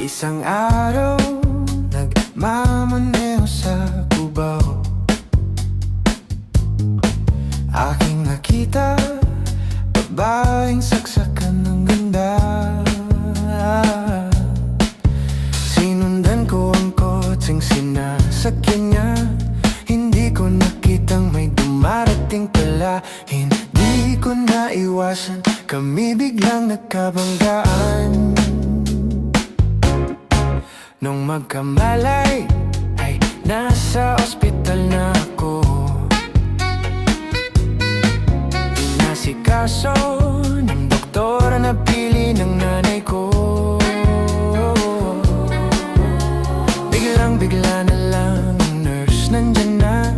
Isang araw, nagmamaneho sa Cubao. Aking nakita, babaeng saksakan ng ganda. Sinundan ko ang kotseng sinasakyan niya. Hindi ko nakitang may dumarating pala. Hindi ko naiwasan, kami biglang nagkabanggaan. Nung magkamalay, ay nasa ospital na ako. Inasikaso ng doktor na pili ng nanay ko. Biglang-bigla na lang ang nurse nandyan na.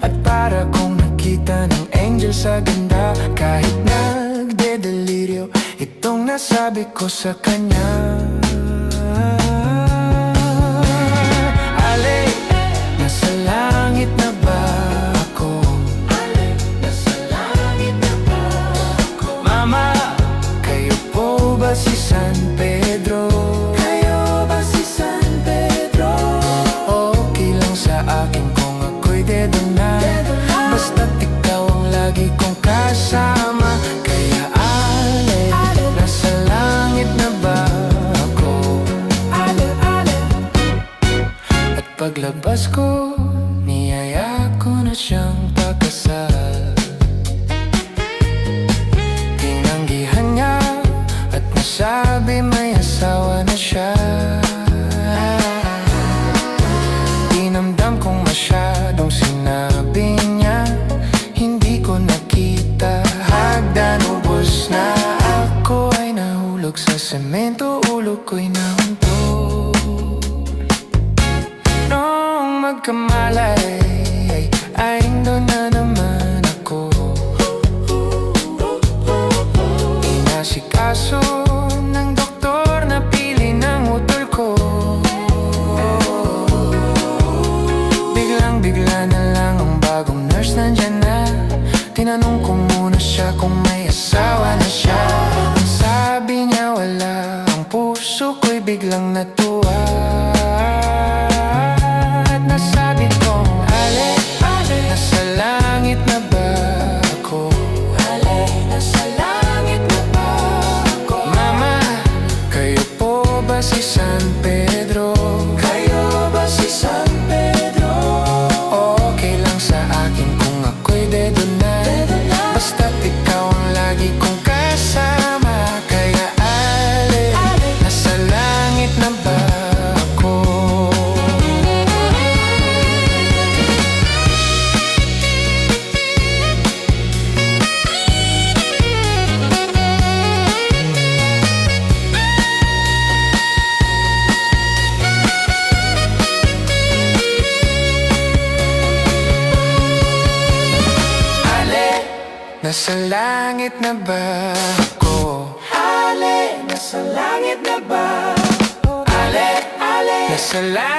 At para kong nakita ng angel sa ganda. Kahit nagde-deliryo, itong nasabi ko sa kanya. Si San Pedro, kayo ba si San Pedro? Okay lang sa akin kung ako'y dedo na. Basta't ikaw ang lagi kong kasama. Kaya ale, nasa langit na ba ako? Ale, ale. At paglabas ko, niyaya ko na siyang pagkasal. Tinanggihan niya at nasabi may asawa na siya. Dinamdam kong masyadong sinabi niya. Hindi ko nakita, hagdan ubos na. Ako ay nahulog sa semento, ulo ko'y nahuntog. Nung magkamalay, ay doon na naman ako. Inasikaso ng doktor na pili ng utol ko. Biglang-bigla na lang ang bagong nurse nandyan na. Tinanong ko muna siya kung may asawa na siya. Ang sabi niya wala, ang puso ko'y biglang natuwa. At nasabi kong ale, ale, nasa langit na ba ako? Ale, nasa langit na ba ako? Mama, kayo po ba si San Pedro? Kayo ba si San Pedro? Okay lang sa akin kung ako'y dedo na. Basta't ikaw ang lagi kong kasama. Kaya ale, nasa langit na ba ako? Nasa langit na ba ako? Ale, nasa langit na ba? Ale, ale, nasa langit